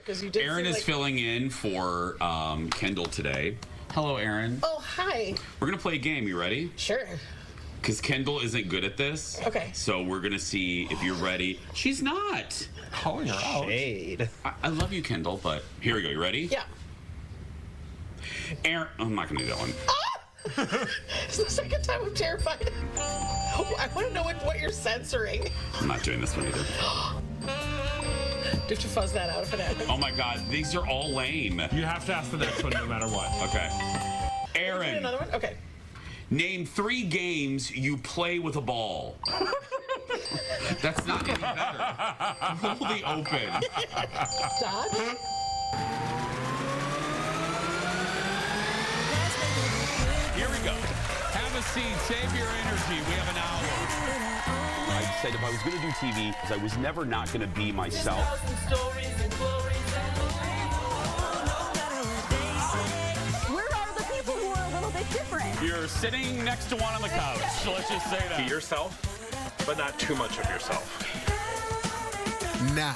Erin is filling in for Kendall today. Hello, Erin. Oh, hi. We're going to play a game. You ready? Sure. Because Kendall isn't good at this. Okay. So we're going to see if you're ready. She's not. Calling her out. Shade. I love you, Kendall, but here we go. You ready? Yeah. Erin, I'm not going to do that one. It's the second time I'm terrified. I want to know what you're censoring. I'm not doing this one either. Do you have to fuzz that out if it happens? Oh my God, these are all lame. You have to ask the next one no matter what. Okay. Erin. Another one? Okay. Name 3 games you play with a ball. That's not any better. Hold the open. Dodge? Here we go. Have a seat. Save your energy. We have an hour. I said if I was going to do TV, I was never not going to be myself. Where are the people who are a little bit different? You're sitting next to one on the couch. So let's just say that. Be yourself, but not too much of yourself. Now,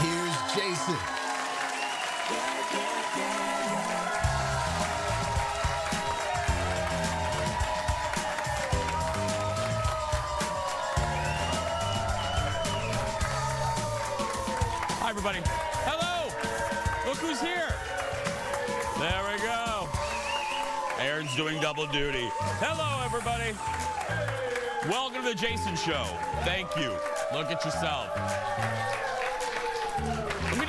here's Jason. Hi, everybody. Hello. Look who's here. There we go. Erin's doing double duty. Hello, everybody. Welcome to the Jason Show. Thank you. Look at yourself. Let me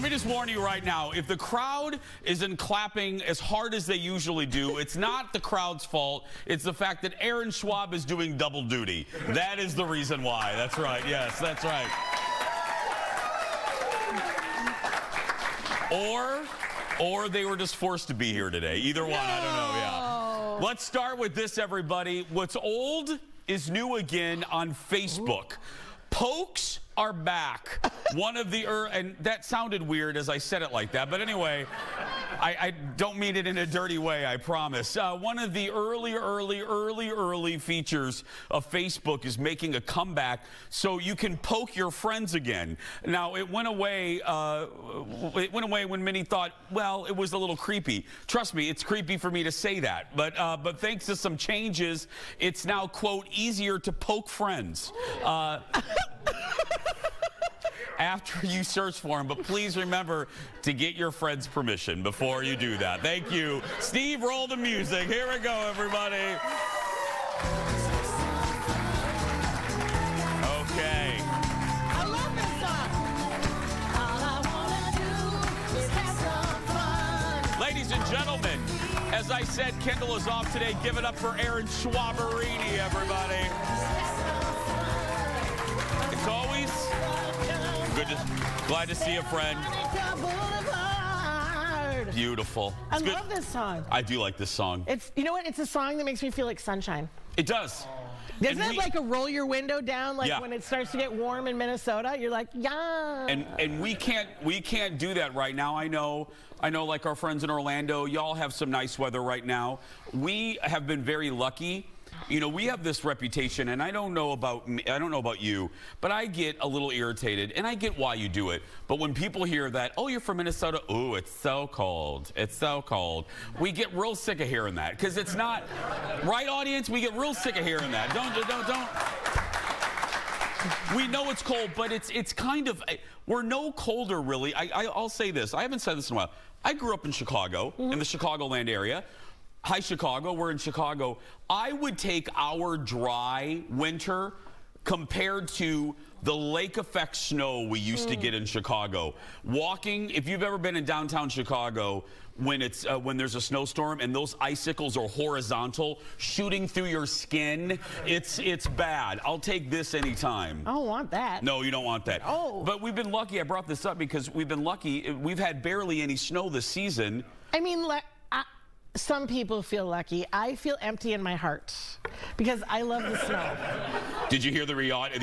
just warn you right now, if the crowd isn't clapping as hard as they usually do, it's not the crowd's fault. It's the fact that Erin Schwab is doing double duty. That is the reason why. That's right. Yes, that's right. Or they were just forced to be here today. Either one, I don't know, yeah. Let's start with this, everybody. What's old is new again on Facebook. Pokes are back. One of the, and that sounded weird as I said it like that, but anyway, I don't mean it in a dirty way, I promise. One of the early features of Facebook is making a comeback so you can poke your friends again. Now, it went away when many thought, well, it was a little creepy. Trust me, it's creepy for me to say that, but thanks to some changes, it's now, quote, easier to poke friends. After you search for them, but please remember to get your friend's permission before you do that. Thank you. Steve, roll the music. Here we go, everybody. Okay. I love this song. All I wanna do is have some fun. Ladies and gentlemen, as I said, Kendall is off today. Give it up for Erin Schwaberini, everybody. It's always glad to see a friend. Beautiful. I love this song. I do like this song. It's, you know what? It's a song that makes me feel like sunshine. It does. Isn't it like a roll your window down, like when it starts to get warm in Minnesota? You're like, yeah. And we can't do that right now. I know like our friends in Orlando, y'all have some nice weather right now. We have been very lucky. You know, we have this reputation, and I don't know about me, I don't know about you, but I get a little irritated, and I get why you do it. But when people hear that, oh, you're from Minnesota, oh, it's so cold, it's so cold, we get real sick of hearing that, because it's not, right, audience? We get real sick of hearing that. Don't. We know it's cold, but it's kind of, we're no colder, really. I'll say this. I haven't said this in a while. I grew up in Chicago, in the Chicagoland area. Hi, Chicago. We're in Chicago. I would take our dry winter compared to the lake effect snow we used to get in Chicago. Walking, if you've ever been in downtown Chicago, when there's a snowstorm and those icicles are horizontal, shooting through your skin, it's bad. I'll take this anytime. I don't want that. No, you don't want that. Oh. But we've been lucky. I brought this up because we've been lucky. We've had barely any snow this season. I mean, some people feel lucky. I feel empty in my heart because I love the snow. Did you hear the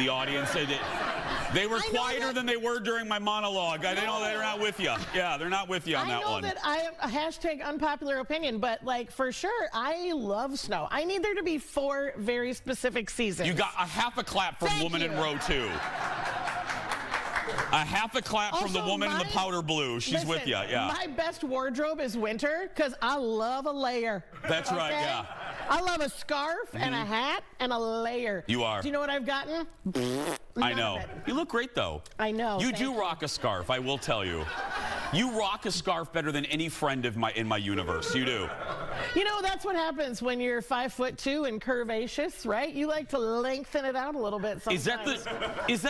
audience say that they were quieter than they were during my monologue? I know they're not with you. Yeah, they're not with you on that one. I know that I have a hashtag unpopular opinion, but like for sure, I love snow. I need there to be 4 very specific seasons. You got a half a clap from Woman in Row 2. A half a clap from the Also, woman in the powder blue. She's with you, yeah. My best wardrobe is winter because I love a layer. That's right, yeah. I love a scarf and a hat and a layer. You are. Do you know what I've gotten? I know. You look great, though. I know. You do rock a scarf, I will tell you. You rock a scarf better than any friend of in my universe. You do. You know, that's what happens when you're 5'2" and curvaceous, right? You like to lengthen it out a little bit sometimes.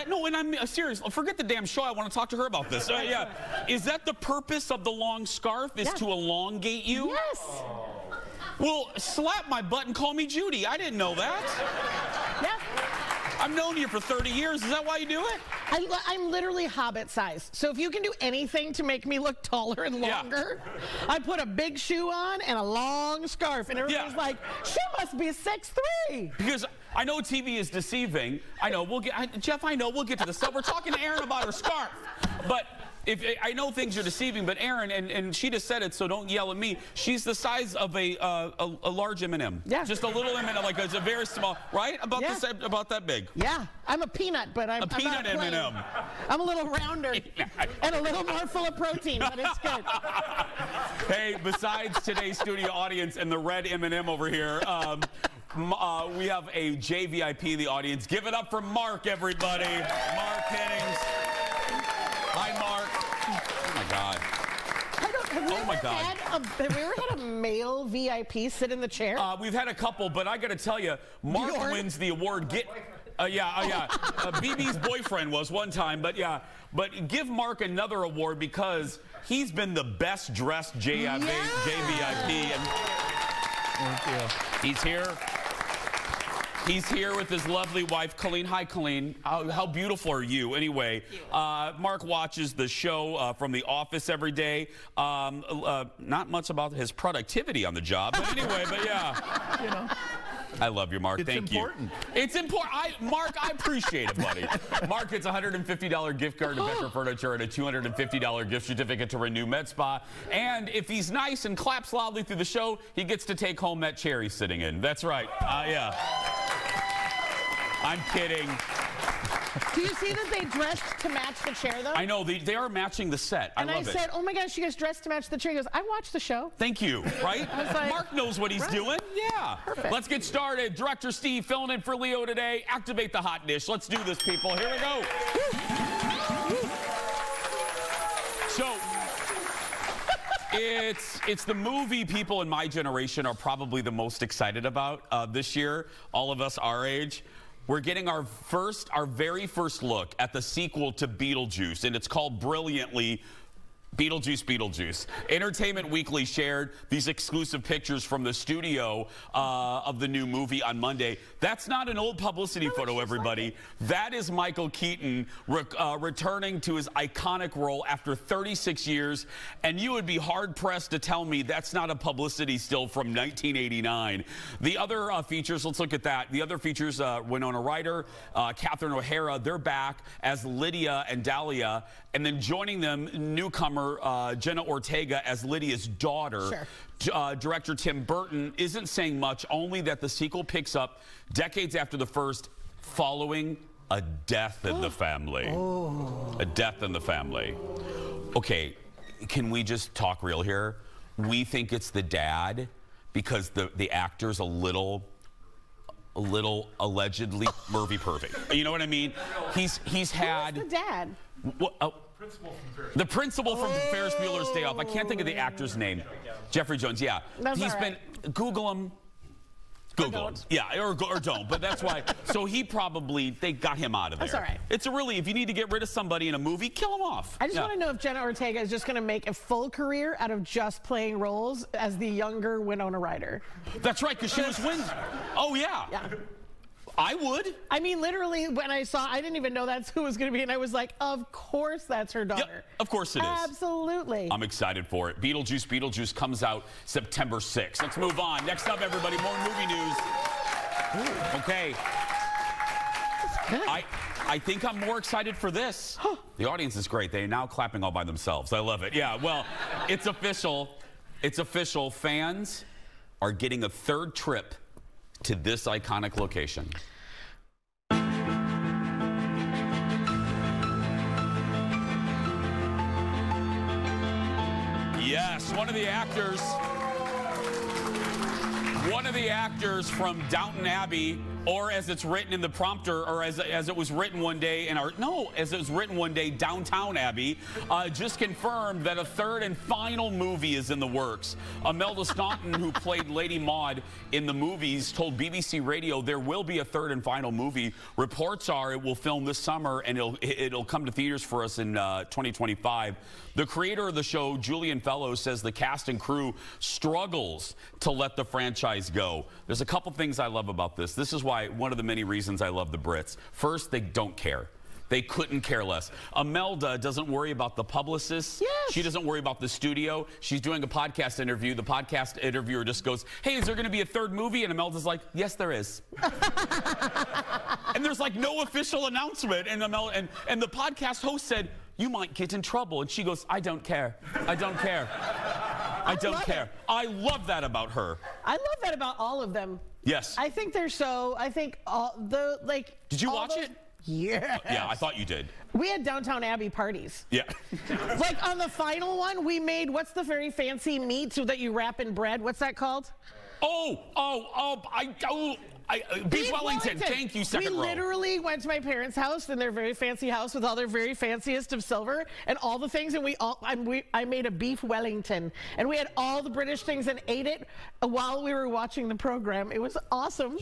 No, and I'm serious. Forget the damn show. I want to talk to her about this. Yeah. Is that the purpose of the long scarf, is to elongate you? Yes. Well, slap my butt and call me Judy. I didn't know that. Yeah. I've known you for 30 years. Is that why you do it? I'm literally Hobbit size. So if you can do anything to make me look taller and longer, I put a big shoe on and a long scarf. And everybody's like, she must be 6'3". Because I know TV is deceiving. I know. Jeff, I know. We'll get to this stuff. We're talking to Erin about her scarf. But I know things are deceiving, but Erin, and she just said it, so don't yell at me. She's the size of a large M&M. Yeah. Just a little M&M, like it's a very small, right? About that big. Yeah. I'm a peanut, but I'm peanut not plain. M&M. I'm a little rounder and a little more full of protein, but it's good. Hey, besides today's studio audience and the red M&M over here, we have a JVIP in the audience. Give it up for Mark, everybody. Mark Hennings. Hi, Mark. Oh, my God. Have we ever had a male VIP sit in the chair? We've had a couple, but I got to tell you, Mark wins the award. BB's boyfriend was one time, but give Mark another award because he's been the best dressed JVIP. And thank you. He's here. He's here with his lovely wife, Colleen. Hi, Colleen. How beautiful are you? Anyway, Mark watches the show from The Office every day. Not much about his productivity on the job, but anyway, yeah. You know. I love you, Mark. Thank you. It's important. Mark, I appreciate it, buddy. Mark gets a $150 gift card to Becker Furniture and a $250 gift certificate to Renew Med Spa. And if he's nice and claps loudly through the show, he gets to take home that chair he's sitting in. That's right. Yeah. I'm kidding. Do you see that they dressed to match the chair, though? I know. They are matching the set. I love it. And I said, oh, my gosh, you guys dressed to match the chair. He goes, I watched the show. Thank you. Right? I was like, Mark knows what he's doing. Yeah. Perfect. Let's get started. Director Steve filling in for Leo today. Activate the hot dish. Let's do this, people. Here we go. So, it's the movie people in my generation are probably the most excited about this year. All of us our age. We're getting our very first look at the sequel to Beetlejuice, and it's called brilliantly Beetlejuice. Entertainment Weekly shared these exclusive pictures from the studio of the new movie on Monday. That's not an old publicity photo, everybody. That is Michael Keaton returning to his iconic role after 36 years, and you would be hard-pressed to tell me that's not a publicity still from 1989. The other features, let's look at that. The other features, Winona Ryder, Catherine O'Hara, they're back as Lydia and Dahlia, and then joining them, newcomer Jenna Ortega as Lydia's daughter. Sure. Director Tim Burton isn't saying much, only that the sequel picks up decades after the first, following a death in the family. A death in the family. Okay, can we just talk real here? We think it's the dad because the actor's a little allegedly pervy. You know what I mean? He's had. Who's the dad? The principal from Ferris Bueller's Day Off. I can't think of the actor's name. Jeffrey Jones. Yeah. He's been. Google him. Google him. Yeah, or don't. But that's why. So they got him out of there. That's all right. It's if you need to get rid of somebody in a movie, kill him off. I just want to know if Jenna Ortega is just going to make a full career out of just playing roles as the younger Winona Ryder. That's right, because she was Oh, yeah. Yeah. I would. I mean, literally, when I didn't even know that's who it was going to be, and I was like, of course that's her daughter. Yep, of course it is. Absolutely. I'm excited for it. Beetlejuice comes out September 6th. Let's move on. Next up, everybody, more movie news. Ooh. Okay. I think I'm more excited for this. The audience is great. They're now clapping all by themselves. I love it. Yeah, well, it's official. It's official. Fans are getting a third trip to this iconic location. Yes, one of the actors from Downton Abbey, or as it's written in the prompter, or as it was written one day as it was written one day, Downtown Abbey, just confirmed that a third and final movie is in the works. Imelda Staunton, who played Lady Maud in the movies, told BBC Radio there will be a third and final movie. Reports are it will film this summer and it'll come to theaters for us in 2025. The creator of the show, Julian Fellows, says the cast and crew struggles to let the franchise go. There's a couple things I love about this. This is why one of the many reasons I love the Brits. First, they don't care. They couldn't care less. Imelda doesn't worry about the publicists. Yes. She doesn't worry about the studio. She's doing a podcast interview. The podcast interviewer just goes, hey, is there going to be a third movie? And Imelda's like, yes, there is. And there's like no official announcement. And the podcast host said, you might get in trouble. And she goes, I don't care. I don't care. I don't care. I love that about her. I love that about all of them. Yes. I think they're so, I think all the, like. Did you watch it? Yeah. Yeah, I thought you did. We had Downtown Abbey parties. Yeah. Like on the final one, we made, what's the very fancy meat so that you wrap in bread? What's that called? Beef Wellington. Thank you, second row. We literally went to my parents' house in their very fancy house with all their very fanciest of silver and all the things, and I made a beef Wellington, and we had all the British things and ate it while we were watching the program. It was awesome.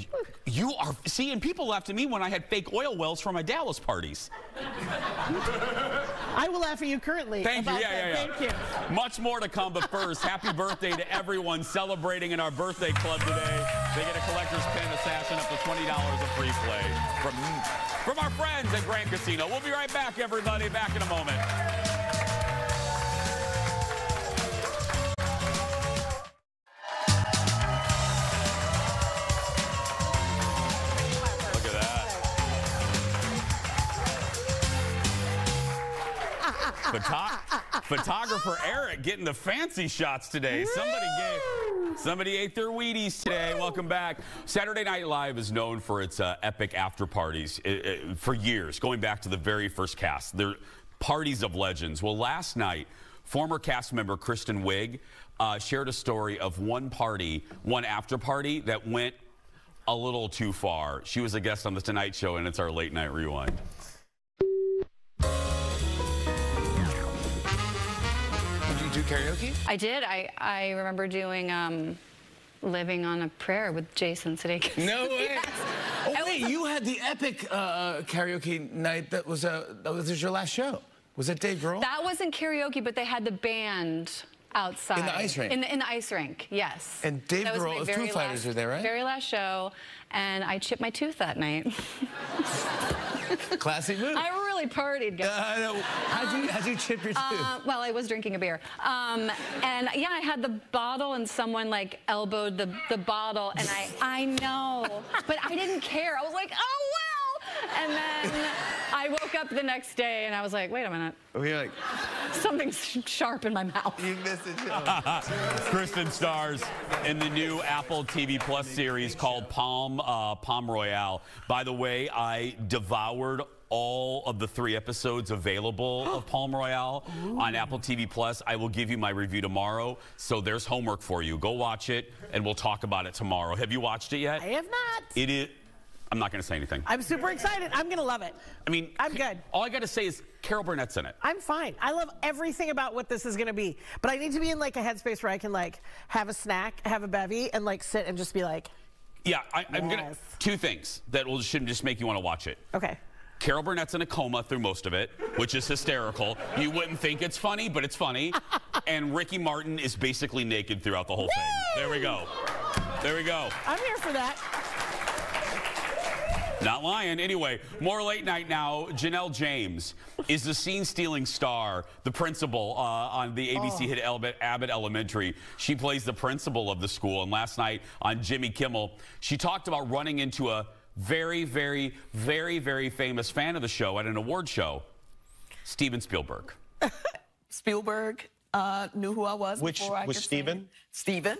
You are, see, and people laughed at me when I had fake oil wells for my Dallas parties. I will laugh at you currently. Thank you. Yeah. Thank you. Much more to come, but first, happy birthday to everyone celebrating in our birthday club today. They get a collector's pin, a sash, and up to $20 of free play from our friends at Grand Casino. We'll be right back, everybody. Back in a moment. Look at that. Photographer Eric getting the fancy shots today. Somebody ate their Wheaties today. Welcome back. Saturday Night Live is known for its epic after parties for years, going back to the very first cast. They're parties of legends. Well, last night, former cast member Kristen Wiig shared a story of one after party that went a little too far. She was a guest on The Tonight Show, and it's our late night rewind. Do karaoke? I did. I remember doing Living on a Prayer with Jason Sudeikis. No way. Yes. Oh wait, you had the epic karaoke night that was your last show. Was it Dave Grohl? That wasn't karaoke, but they had the band outside. In the ice rink? In the ice rink, yes. And Dave Grohl of Foo Fighters were there, right? Very last show, and I chipped my tooth that night. Classy move. I really partied, guys. How'd you chip your tooth? Well, I was drinking a beer. And yeah, I had the bottle and someone like elbowed the bottle, and I know, but I didn't care. I was like, oh, well. And then I woke up the next day and I was like, wait a minute. You're like, something's sharp in my mouth. You missed it. Kristen stars in the new Apple TV Plus series called Palm Royale. By the way, I devoured all of the 3 episodes available of Palm Royale on Apple TV Plus. I will give you my review tomorrow, so there's homework for you. Go watch it, and we'll talk about it tomorrow. Have you watched it yet? I have not. It is. I'm not going to say anything. I'm super excited. I'm going to love it. I mean, I'm good. All I got to say is Carol Burnett's in it. I'm fine. I love everything about what this is going to be. But I need to be in like a headspace where I can like have a snack, have a bevy, and like sit and just be like, yeah, I'm going to. 2 things that should just make you want to watch it. Okay. Carol Burnett's in a coma through most of it, which is hysterical. You wouldn't think it's funny, but it's funny. And Ricky Martin is basically naked throughout the whole thing. There we go. There we go. I'm here for that. Not lying. Anyway, more late night now. Janelle James is the scene-stealing star, the principal on the ABC hit Abbott Elementary. She plays the principal of the school. And last night on Jimmy Kimmel, she talked about running into a very, very, very, very famous fan of the show at an award show, Steven Spielberg. Spielberg knew who I was before I could Steven? Steven.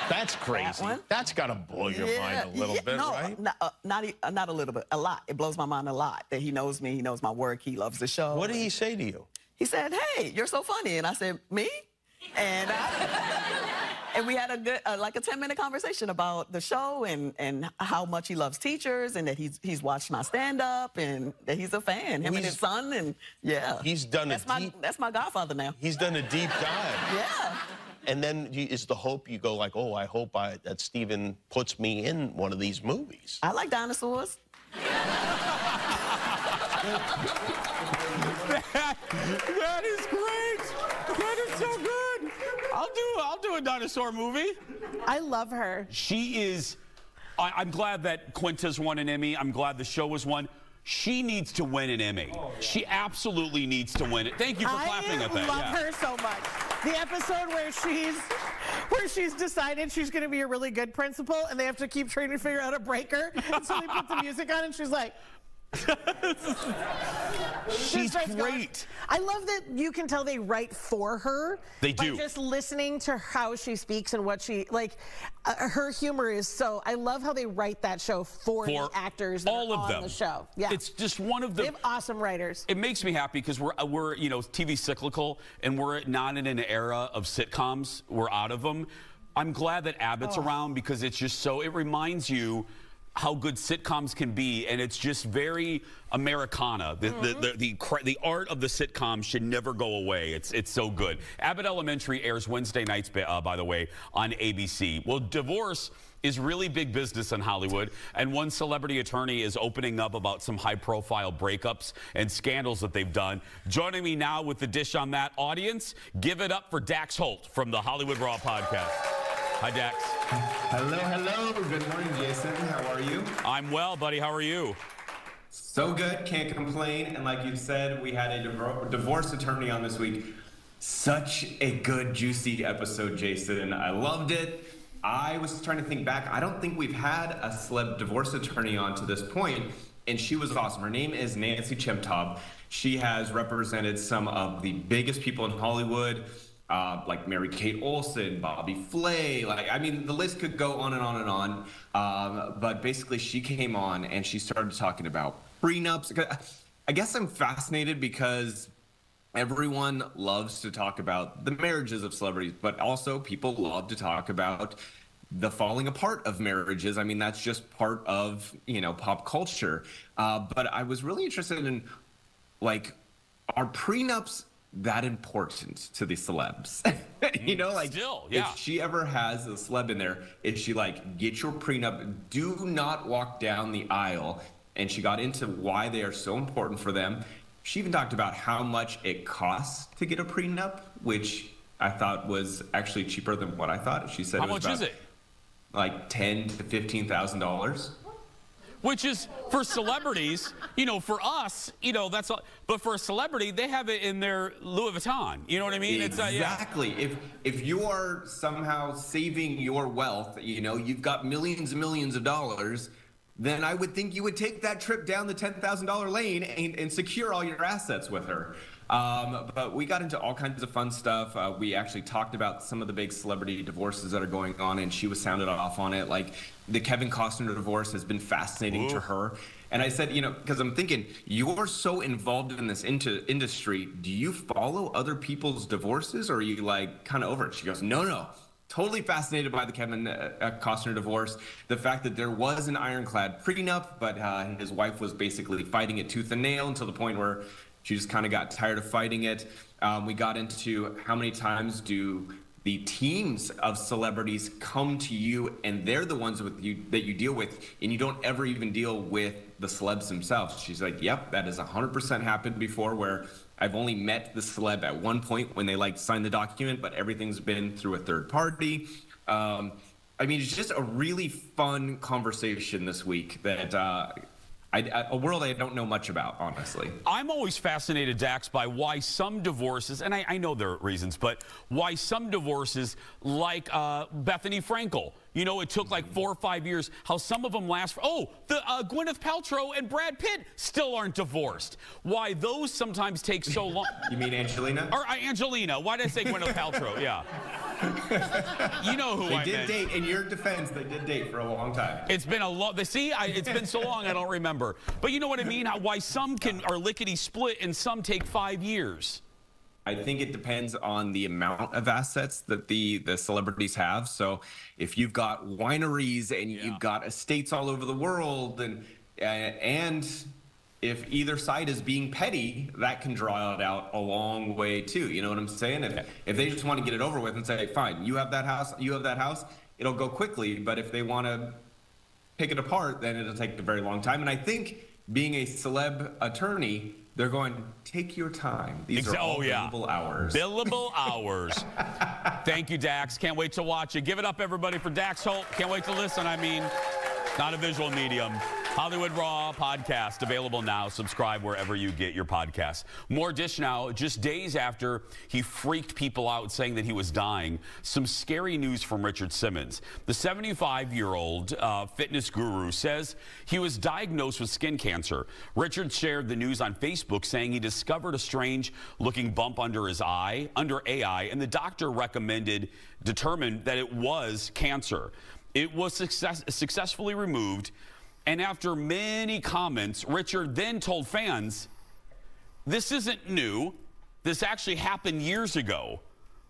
That's crazy. That's got to blow your mind a little bit, right? Not a little bit, a lot. It blows my mind a lot that he knows me, he knows my work, he loves the show. What did he say to you? He said, hey, you're so funny. And I said, me? And and we had a good, like a 10-minute conversation about the show and how much he loves teachers and that he's watched my stand-up and that he's a fan, him and his son, and yeah. He's done that's my godfather now. He's done a deep dive. Yeah. And then is the hope you go like, oh, I hope that Steven puts me in one of these movies. I like dinosaurs. That is great. That is so good. I'll do a dinosaur movie. I love her. She is. I'm glad that Quinta's won an Emmy. I'm glad the show was won. She needs to win an Emmy. She absolutely needs to win it. Thank you for clapping at that. I love her so much. The episode where she's decided she's going to be a really good principal, and they have to keep trying to figure out how to break her. And so they put the music on, and she's like. She's great. I love that you can tell they write for her. They do. By just listening to how she speaks and what she her humor is so. I love how they write that show for the actors that all are of on them. The show. Yeah, it's just one of the. They have awesome writers. It makes me happy because we're TV cyclical and we're not in an era of sitcoms. We're out of them. I'm glad that Abbott's around because it's just so. It reminds you how good sitcoms can be, and it's just very Americana. The art of the sitcom should never go away. It's so good. Abbott Elementary airs Wednesday nights, by the way, on ABC. Well, divorce is really big business in Hollywood, and one celebrity attorney is opening up about some high-profile breakups and scandals that they've done. Joining me now with the dish on that, audience, give it up for Dax Holt from the Hollywood Raw podcast. Hi, Dax. Hello, hello. Good morning, Jason. How are you? I'm well, buddy. How are you? So good. Can't complain. And like you said, we had a divorce attorney on this week. Such a good, juicy episode, Jason. I loved it. I was trying to think back. I don't think we've had a celeb divorce attorney on to this point, and she was awesome. Her name is Nancy Chimtob. She has represented some of the biggest people in Hollywood, like Mary-Kate Olsen, Bobby Flay, I mean, the list could go on and on and on. But basically, she came on and she started talking about prenups. I guess I'm fascinated because everyone loves to talk about the marriages of celebrities, but also people love to talk about the falling apart of marriages. I mean, that's just part of, pop culture. But I was really interested in, are prenups that important to the celebs? Still, yeah. If she ever has a celeb in there, is she get your prenup, do not walk down the aisle? And she got into why they are so important for them. She even talked about how much it costs to get a prenup, which I thought was actually cheaper than what I thought. She said how much is it? Like $10,000 to $15,000. Which is, for celebrities, for us, that's all. But for a celebrity, they have it in their Louis Vuitton. You know what I mean? Exactly. If you are somehow saving your wealth, you've got millions and millions of dollars, then I would think you would take that trip down the $10,000 lane and secure all your assets with her. But we got into all kinds of fun stuff. We actually talked about some of the big celebrity divorces that are going on, and she was sounded off on it. Like the Kevin Costner divorce has been fascinating to her. And I said, because I'm thinking, you're so involved in this industry, do you follow other people's divorces, or are you kind of over it? She goes, no. Totally fascinated by the Kevin Costner divorce. The fact that there was an ironclad prenup, but his wife was basically fighting it tooth and nail until the point where she just kind of got tired of fighting it. We got into how many times do the teams of celebrities come to you and they're the ones that you deal with, and you don't ever even deal with the celebs themselves. She's like, yep, that has 100% happened before, where I've only met the celeb at one point when they signed the document, but everything's been through a third party. I mean, it's just a really fun conversation this week that a world I don't know much about, honestly. I'm always fascinated, Dax, by why some divorces, and I know there are reasons, but why some divorces, like Bethany Frankel, it took 4 or 5 years, how some of them last for, Gwyneth Paltrow and Brad Pitt still aren't divorced. Why those sometimes take so long. You mean Angelina? Or Angelina. Why did I say Gwyneth Paltrow? Yeah. You know who I meant. They did date, in your defense, they did date for a long time. It's been a long, it's been so long I don't remember. But you know what I mean? Why some are lickety split and some take 5 years. I think it depends on the amount of assets that the celebrities have. So if you've got wineries and you've got estates all over the world, and if either side is being petty, that can draw it out a long way too. You know what I'm saying? If they just want to get it over with and say, fine, you have that house, it'll go quickly. But if they want to pick it apart, then it'll take a very long time. And I think being a celeb attorney, they're going, take your time. These are all billable hours. Billable hours. Thank you, Dax. Can't wait to watch it. Give it up, everybody, for Dax Holt. Can't wait to listen. I mean, not a visual medium. Hollywood Raw podcast available now. Subscribe wherever you get your podcasts. More Dish now, just days after he freaked people out saying that he was dying. Some scary news from Richard Simmons. The 75-year-old fitness guru says he was diagnosed with skin cancer. Richard shared the news on Facebook saying he discovered a strange-looking bump under his eye, under a eye, and the doctor determined that it was cancer. It was successfully removed. And after many comments, Richard then told fans, this isn't new. This actually happened years ago,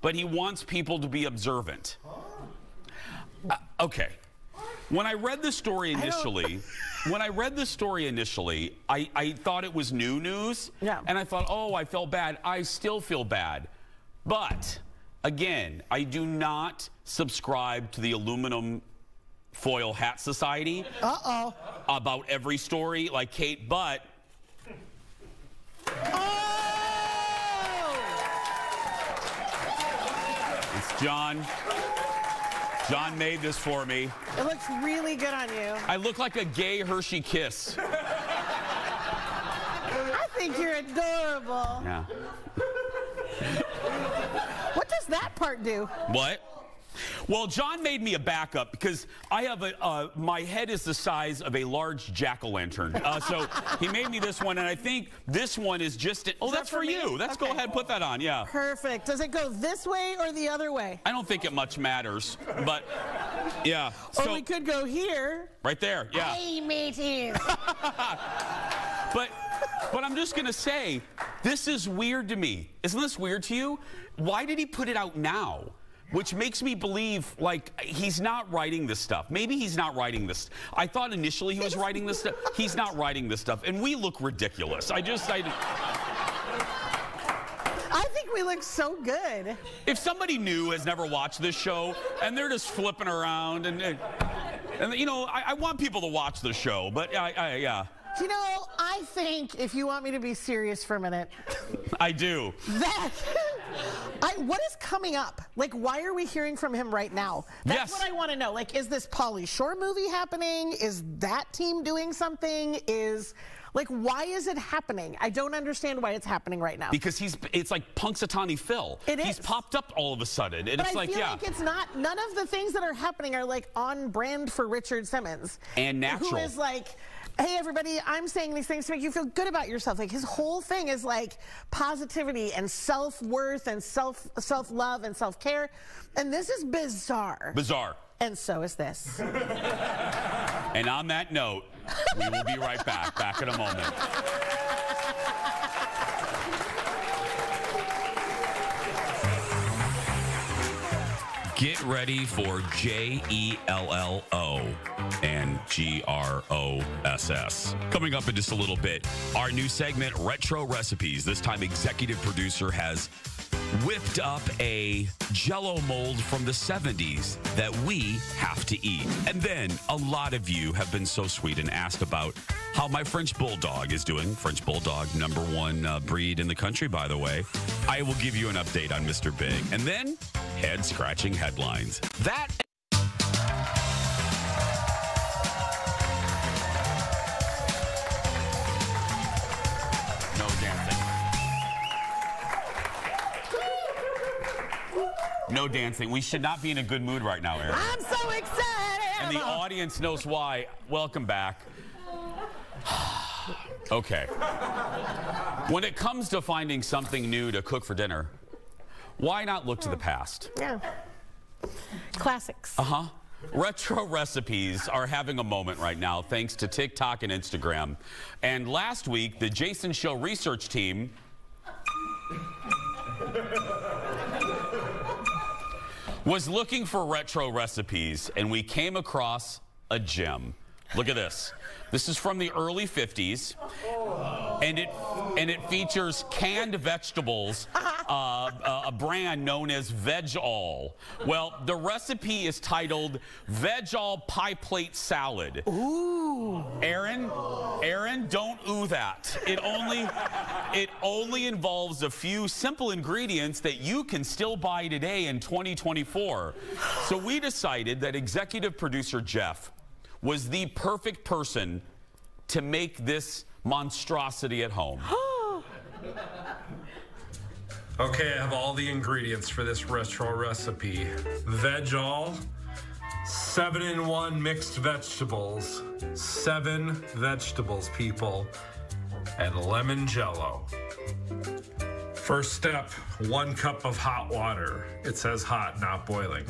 but he wants people to be observant. Okay. When I read the story initially, I thought it was new news. Yeah. And I thought, oh, I felt bad. I still feel bad. But again, I do not subscribe to the aluminum foil hat society about every story like Kate, but it's John. John made this for me. It looks really good on you. I look like a gay Hershey Kiss. I think you're adorable. Yeah. What does that part do? What? Well, John made me a backup because I have my head is the size of a large jack-o'-lantern. So he made me this one, and I think this one is just, that's for you. Let's go ahead and put that on, yeah. Perfect. Does it go this way or the other way? I don't think it much matters, but yeah. Or we could go here. Right there, yeah. Hey, mateys. But I'm just going to say, this is weird to me. Isn't this weird to you? Why did he put it out now? Which makes me believe, like, he's not writing this stuff. Maybe he's not writing this. I thought initially he was writing this stuff. He's not writing this stuff. And we look ridiculous. I think we look so good. If somebody new has never watched this show, and they're just flipping around, and you know, I want people to watch the show, but yeah. You know, I think, if you want me to be serious for a minute. I do. What is coming up? Like, why are we hearing from him right now? That's what I want to know. Like, is this Pauly Shore movie happening? Is that team doing something? Like, why is it happening? I don't understand why it's happening right now. Because it's like Punxsutawney Phil. He's popped up all of a sudden. And but I feel like it's not, none of the things that are happening are like on brand for Richard Simmons. And natural. Who is like, hey, everybody, I'm saying these things to make you feel good about yourself. Like, his whole thing is like positivity and self-worth and self-love and self-care. And this is bizarre. Bizarre. And so is this. And on that note, we will be right back. Back in a moment. Get ready for J-E-L-L-O and G-R-O-S-S. Coming up in just a little bit, our new segment, Retro Recipes. This time, executive producer has whipped up a Jell-O mold from the 70s that we have to eat. And then a lot of you have been so sweet and asked about how my French Bulldog is doing. French Bulldog, #1 breed in the country, by the way. I will give you an update on Mr. Big. And then head-scratching headlines. That... No dancing. We should not be in a good mood right now, Erin. I'm so excited. And the audience knows why. Welcome back. Okay. When it comes to finding something new to cook for dinner, why not look to the past? Yeah. Classics. Retro recipes are having a moment right now thanks to TikTok and Instagram. And last week, the Jason Show research team Was looking for retro recipes, and we came across a gem. Look at this. This is from the early 50s, and it features canned vegetables, a brand known as Veg-All. Well, the recipe is titled Veg-All Pie Plate Salad. Ooh. Erin, don't ooh that. It only involves a few simple ingredients that you can still buy today in 2024. So we decided that executive producer Jeff was the perfect person to make this monstrosity at home. Okay, I have all the ingredients for this retro recipe. Veg-All, 7-in-1 mixed vegetables, 7 vegetables, people, and lemon jello. First step, 1 cup of hot water. It says hot, not boiling.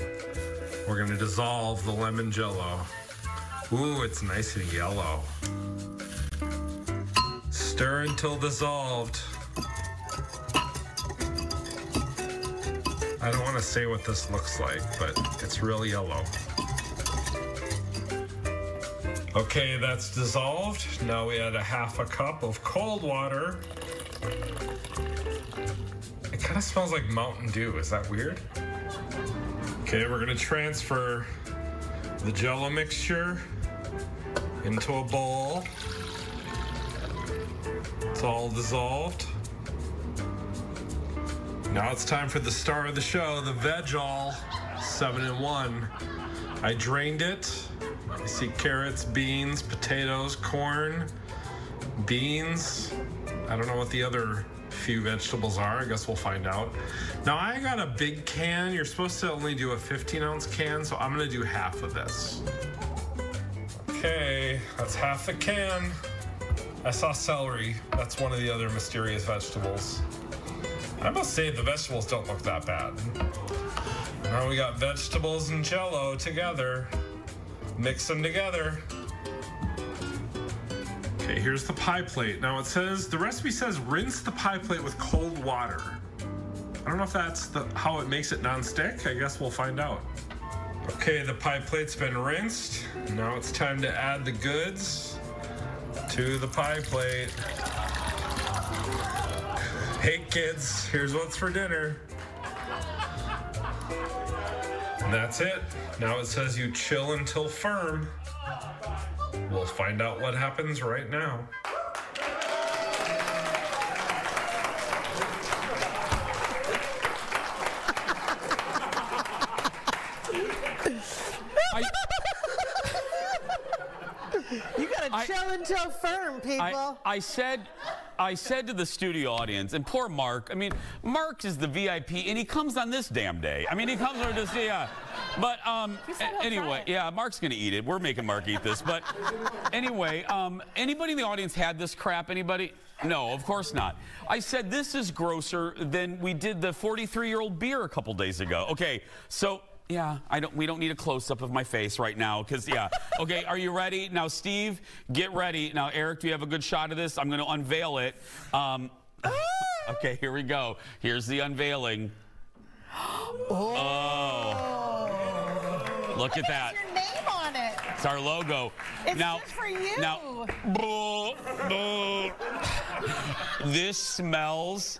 We're gonna dissolve the lemon jello. Ooh, it's nice and yellow. Stir until dissolved. I don't want to say what this looks like, but it's real yellow. Okay, that's dissolved. Now we add a 1/2 cup of cold water. It kind of smells like Mountain Dew. Is that weird? Okay, we're gonna transfer the jello mixture into a bowl. It's all dissolved. Now it's time for the star of the show, the Veg-All 7-in-1. I drained it. You see carrots, beans, potatoes, corn, beans. I don't know what the other few vegetables are. I guess we'll find out. Now I got a big can. You're supposed to only do a 15-ounce can, so I'm gonna do half of this. Okay, that's half the can. I saw celery. That's one of the other mysterious vegetables. I must say the vegetables don't look that bad. Now we got vegetables and jello together. Mix them together. Okay, here's the pie plate. Now it says, the recipe says rinse the pie plate with cold water. I don't know if that's how it makes it non-stick. I guess we'll find out. Okay, the pie plate's been rinsed. Now it's time to add the goods to the pie plate. Hey kids, here's what's for dinner. And that's it. Now it says you chill until firm. We'll find out what happens right now. You gotta chill until firm, people. I said to the studio audience, and poor Mark, I mean, Mark is the VIP, and he comes on this damn day. I mean, he comes over to see, but anyway, yeah, Mark's gonna eat it. We're making Mark eat this, but anyway, anybody in the audience had this crap? Anybody? No, of course not. I said this is grosser than we did the 43-year-old beer a couple days ago. Okay, so. Yeah, we don't need a close-up of my face right now, because, yeah. Okay, are you ready? Now, Steve, get ready. Now, Eric, do you have a good shot of this? I'm going to unveil it. Okay, here we go. Here's the unveiling. Oh. Look at that. Your name on it. It's our logo. It's just for you. Now, this smells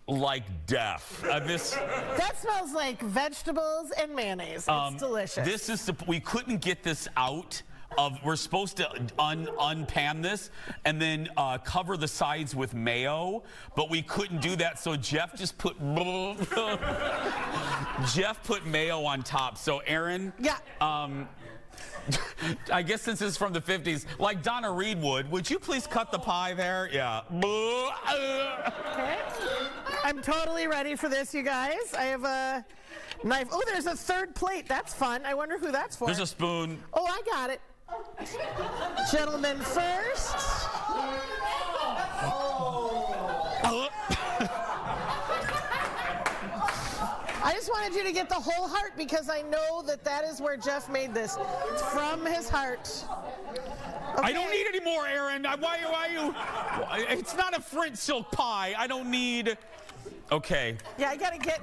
like death. That smells like vegetables and mayonnaise. It's delicious. We couldn't get this out of, we're supposed to unpan this and then cover the sides with mayo, but we couldn't do that, so Jeff just put mayo on top. So Erin, yeah. I guess since it's from the 50s, like Donna Reed would you please cut the pie there? Yeah. Okay. I'm totally ready for this, you guys. I have a knife. Oh, there's a third plate. That's fun. I wonder who that's for. There's a spoon. Oh, I got it. Gentlemen first. I just wanted you to get the whole heart because I know that is where Jeff made this. It's from his heart. Okay. I don't need any more, Erin. Why are you? It's not a French silk pie. I don't need. Okay. Yeah, I gotta get.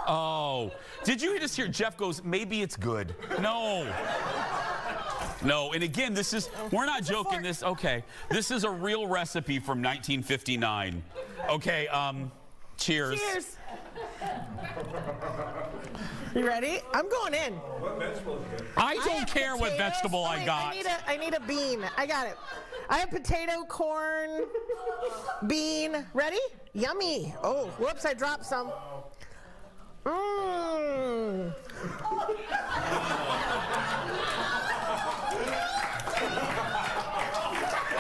Oh, did you just hear Jeff goes, maybe it's good? No. No, and again, this is, we're not joking this, okay. This is a real recipe from 1959. Okay, cheers. Cheers. You ready? I'm going in. What vegetable is good? I don't care what vegetable I got. I need a bean. I got it. I have potato, corn, bean. Ready? Yummy. Oh, whoops, I dropped some. Mmm.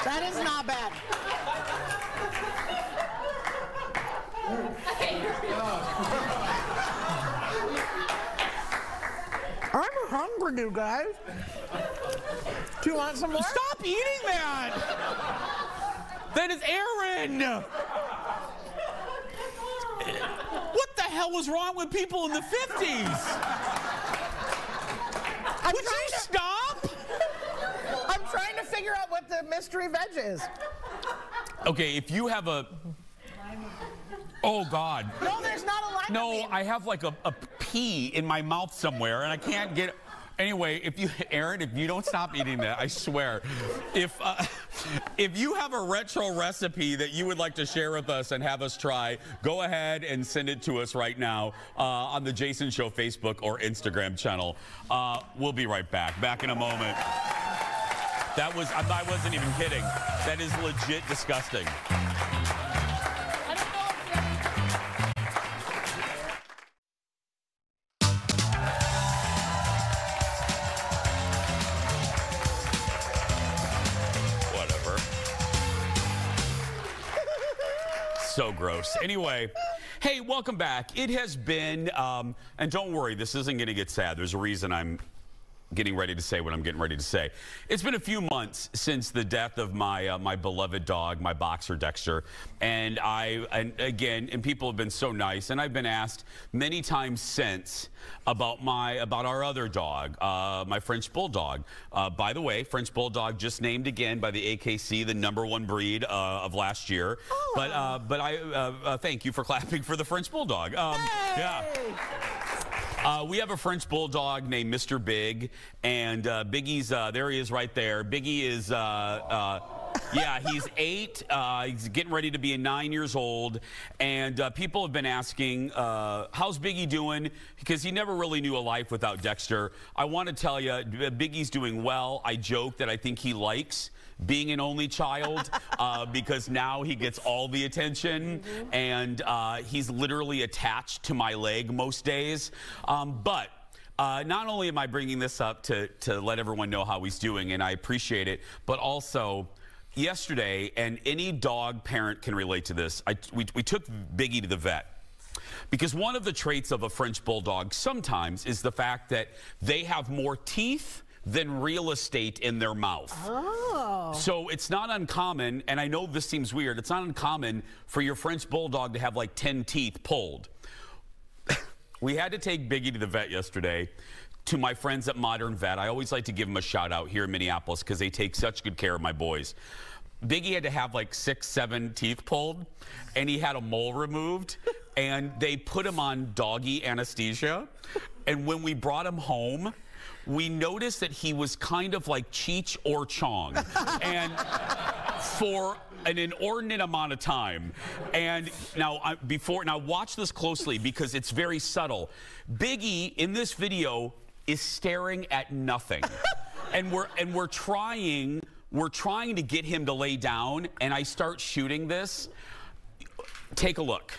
That is not bad. I'm hungry, you guys. Do you want some more? Stop eating that! That is Erin! What the hell was wrong with people in the 50s? Would you stop? I'm trying to figure out what the mystery veg is. Okay, if you have a... Oh, God. No, there's not a lima No, bean. I have like a pea in my mouth somewhere, and I can't get it. Anyway, Erin, if you don't stop eating that, I swear, if you have a retro recipe that you would like to share with us and have us try, go ahead and send it to us right now on the Jason Show Facebook or Instagram channel. We'll be right back. Back in a moment. That was, I wasn't even kidding. That is legit disgusting. So gross. Anyway, hey, welcome back. It has been, and don't worry, this isn't going to get sad. There's a reason I'm getting ready to say what I'm getting ready to say. It's been a few months since the death of my my beloved dog, my boxer Dexter, and again, people have been so nice, and I've been asked many times since about our other dog, my French Bulldog. By the way, French Bulldog just named again by the AKC the #1 breed of last year. Oh. But I thank you for clapping for the French Bulldog. Hey! Yeah. We have a French Bulldog named Mr. Big, and Biggie's, there he is right there. Biggie is, yeah, he's 8. He's getting ready to be 9 years old, and people have been asking, how's Biggie doing? Because he never really knew a life without Dexter. I want to tell you, Biggie's doing well. I joke that I think he likes being an only child because now he gets all the attention, and he's literally attached to my leg most days. But not only am I bringing this up to let everyone know how he's doing, and I appreciate it, but also yesterday, and any dog parent can relate to this, we took Biggie to the vet. Because one of the traits of a French Bulldog sometimes is the fact that they have more teeth than real estate in their mouth. Oh. So it's not uncommon, and I know this seems weird, it's not uncommon for your French Bulldog to have like 10 teeth pulled. We had to take Biggie to the vet yesterday, to my friends at Modern Vet. I always like to give them a shout out here in Minneapolis because they take such good care of my boys. Biggie had to have like 6, 7 teeth pulled, and he had a mole removed, and they put him on doggy anesthesia. And when we brought him home, we noticed that he was kind of like Cheech or Chong, and for an inordinate amount of time. And now, now watch this closely because it's very subtle. Biggie in this video is staring at nothing, and we're trying to get him to lay down, and I start shooting this. Take a look.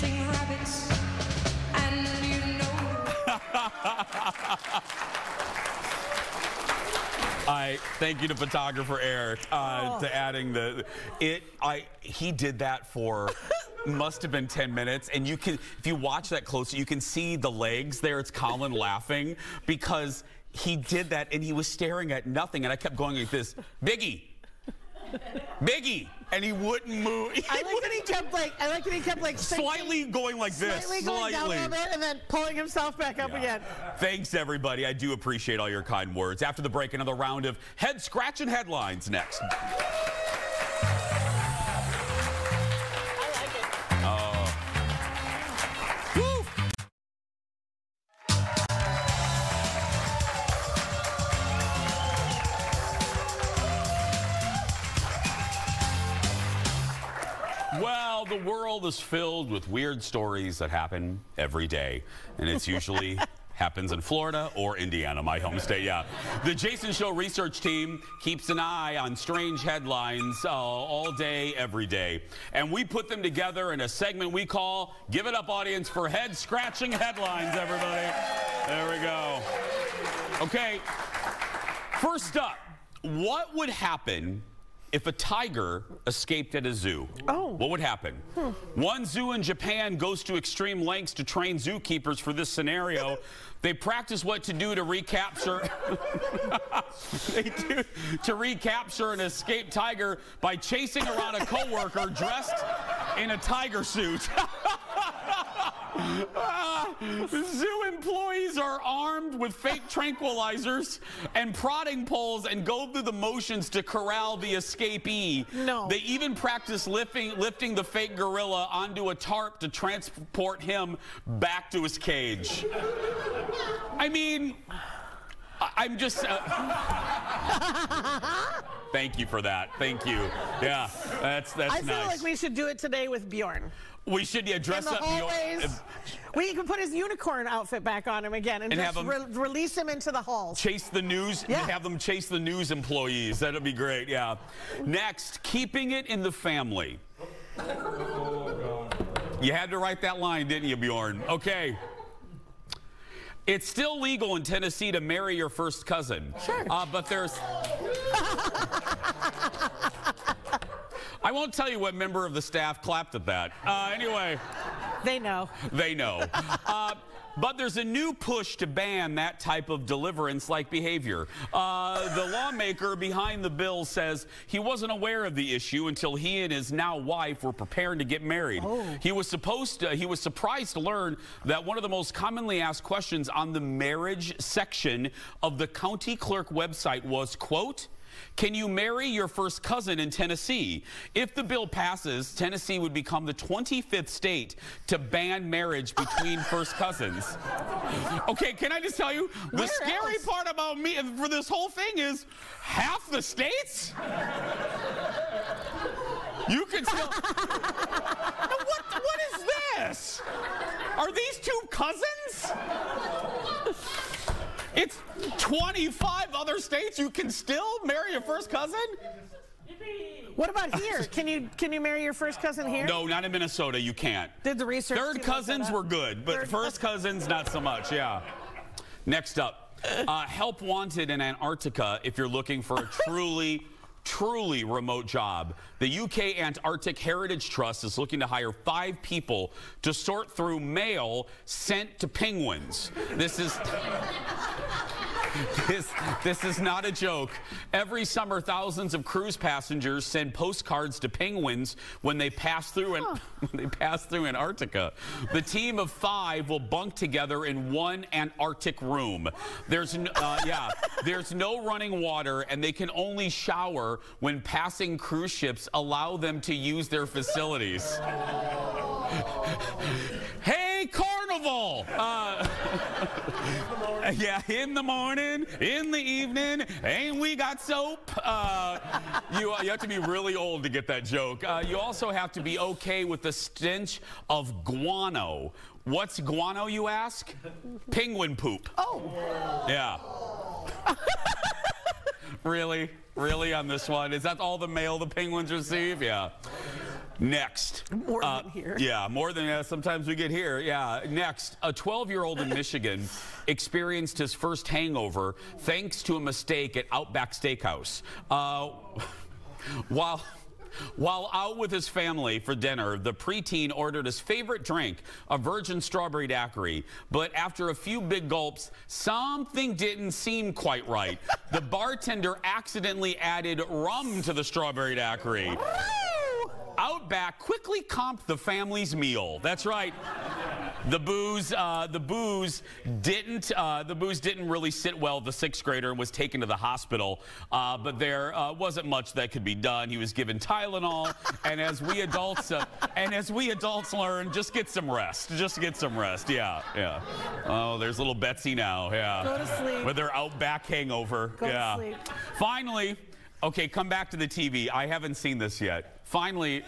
chasing rabbits, and you know. I thank you to photographer Eric to adding he did that for must have been 10 minutes, and you can, if you watch that closely, you can see the legs there. It's Colin laughing because he did that and he was staring at nothing, and I kept going like this, Biggie, Biggie, and he wouldn't move. I like that he kept like slightly going like this, slightly going down a little bit, and then pulling himself back up again. Thanks, everybody. I do appreciate all your kind words. After the break, another round of head-scratching headlines next. Well, the world is filled with weird stories that happen every day, and it's usually happens in Florida or Indiana, my home state. Yeah. The Jason Show research team keeps an eye on strange headlines all day, every day, and we put them together in a segment we call Give It Up, Audience, for Head-Scratching Headlines, everybody. There we go. Okay, first up, what would happen if a tiger escaped at a zoo? What would happen? One zoo in Japan goes to extreme lengths to train zookeepers for this scenario. They practice what to do to recapture recapture an escaped tiger by chasing around a coworker dressed in a tiger suit. Zoo employees are armed with fake tranquilizers and prodding poles and go through the motions to corral the escapee. No. They even practice lifting the fake gorilla onto a tarp to transport him back to his cage. I mean, I'm just... Thank you for that. Thank you. Yeah, that's nice. I feel like we should do it today with Bjorn. We should dress up Bjorn. We can put his unicorn outfit back on him again and just release him into the halls. Chase the news. Yeah. Have them chase the news employees. That'd be great. Yeah. Next, keeping it in the family. You had to write that line, didn't you, Bjorn? Okay. It's still legal in Tennessee to marry your first cousin. Sure. But there's... I won't tell you what member of the staff clapped at that. Anyway. They know. They know. But there's a new push to ban that type of deliverance-like behavior. The lawmaker behind the bill says he wasn't aware of the issue until he and his now wife were preparing to get married. He was surprised to learn that one of the most commonly asked questions on the marriage section of the county clerk website was, quote, can you marry your first cousin in Tennessee? If the bill passes, Tennessee would become the 25th state to ban marriage between first cousins. Okay, can I just tell you, the scary part about me for this whole thing is half the states? You can still... What is this? Are these two cousins? It's 25 other states you can still marry your first cousin? What about here? Can you marry your first cousin here? No, not in Minnesota. You can't. Did the research? Third cousins were good, but first cousins not so much. Yeah. Next up, help wanted in Antarctica if you're looking for a truly remote job. The UK Antarctic Heritage Trust is looking to hire 5 people to sort through mail sent to penguins. This is not a joke. Every summer, thousands of cruise passengers send postcards to penguins when they pass through Antarctica. The team of 5 will bunk together in one Antarctic room. There's no running water, and they can only shower when passing cruise ships allow them to use their facilities. Hey, Carnival! Yeah, in the morning, in the evening, ain't we got soap? You have to be really old to get that joke. You also have to be okay with the stench of guano. What's guano, you ask? Penguin poop. Oh. Yeah. Really? Really on this one? Is that all the mail the penguins receive? Yeah. Next. More than here. Yeah, more than sometimes we get here. Yeah. Next, a 12-year-old in Michigan experienced his first hangover thanks to a mistake at Outback Steakhouse. While out with his family for dinner, the preteen ordered his favorite drink, a virgin strawberry daiquiri. But after a few big gulps, something didn't seem quite right. The bartender accidentally added rum to the strawberry daiquiri. Outback quickly comped the family's meal. That's right. The booze didn't really sit well with the sixth grader and was taken to the hospital. But there wasn't much that could be done. He was given Tylenol, and as we adults learn, just get some rest. Just get some rest. Yeah, yeah. Oh, there's little Betsy now. Yeah. Go to sleep. With her Outback hangover. Go to sleep. Finally, okay, come back to the TV. I haven't seen this yet. Finally,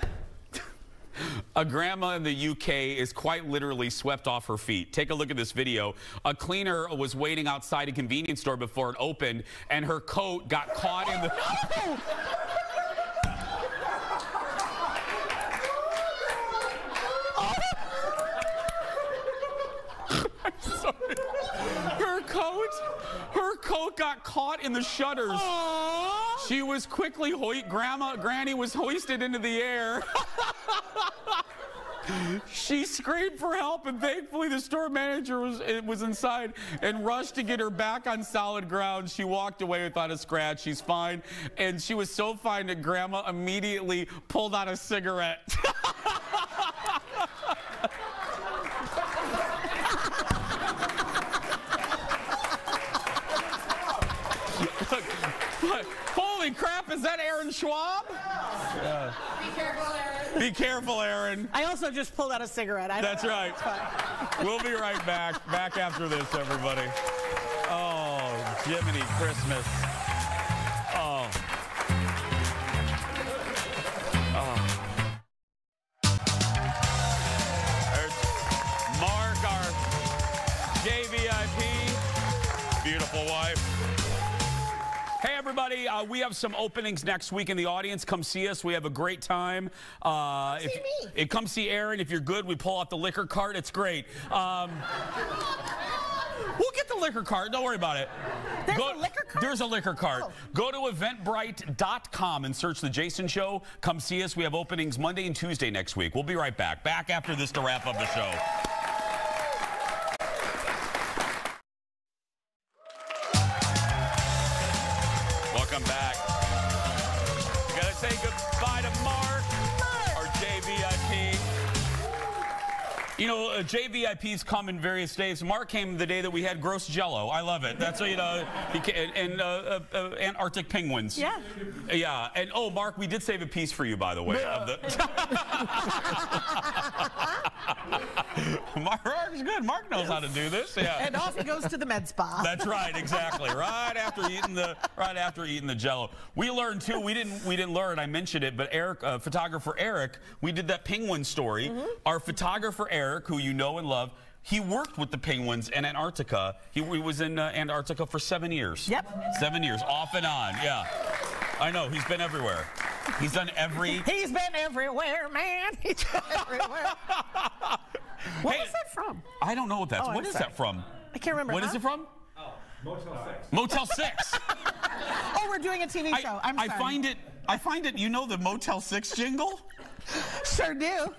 a grandma in the UK is quite literally swept off her feet. Take a look at this video. A cleaner was waiting outside a convenience store before it opened, and her coat got caught in the... I'm sorry. Her coat got caught in the shutters. Aww. She was quickly Granny was hoisted into the air. She screamed for help, and thankfully the store manager was inside and rushed to get her back on solid ground. She walked away without a scratch. She's fine, and she was so fine that Grandma immediately pulled out a cigarette. Holy crap, is that Erin Schwab? Yeah. Be careful, Erin. Be careful, Erin. I also just pulled out a cigarette. That's right. We'll be right back. Back after this, everybody. Oh, Jiminy Christmas. Oh. Oh. There's Mark, our JVIP. Beautiful wife. Hey, everybody, we have some openings next week in the audience. Come see us. We have a great time. Come see Erin. If you're good, we pull out the liquor cart. It's great. We'll get the liquor cart. Don't worry about it. There's a liquor cart? There's a liquor cart. Oh. Go to eventbrite.com and search The Jason Show. Come see us. We have openings Monday and Tuesday next week. We'll be right back. Back after this to wrap up the show. Welcome back. We gotta say goodbye to Mark, our JVIP. You know, JVIPs come in various days. Mark came the day that we had gross Jell-O. I love it. That's what, you know, and Antarctic penguins. Yeah. Yeah. And oh, Mark, we did save a piece for you, by the way. Of the Mark's good. Mark knows how to do this. Yeah. And off he goes to the med spa. That's right, exactly. Right after eating the Jell-O. We learned too. We didn't learn. I mentioned it, but Eric, photographer Eric, we did that penguin story. Mm-hmm. Our photographer Eric, who you know and love, he worked with the penguins in Antarctica. He was in Antarctica for 7 years. Yep. 7 years, off and on. Yeah. I know. He's been everywhere. He's done every. He's been everywhere, man. He's been everywhere. What is that from? I don't know what that's. Oh, what is that from? I can't remember. What is it from? Oh, Motel 6. Motel 6. Oh, we're doing a TV show. I'm sorry. I find it. You know the Motel 6 jingle? Sure do.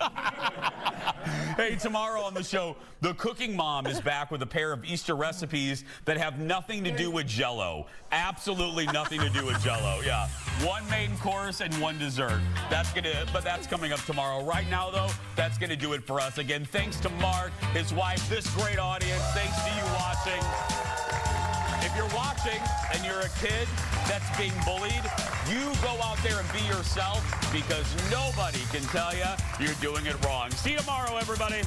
Hey, tomorrow on the show, the Cooking Mom is back with a pair of Easter recipes that have nothing to do with Jell-O. Absolutely nothing to do with Jell-O. Yeah, one main course and one dessert. That's coming up tomorrow. Right now, though, that's gonna do it for us. Again, thanks to Mark, his wife, this great audience. Thanks to you watching. If you're watching and you're a kid that's being bullied, you go out there and be yourself, because nobody can tell you you're doing it wrong. See you tomorrow, everybody.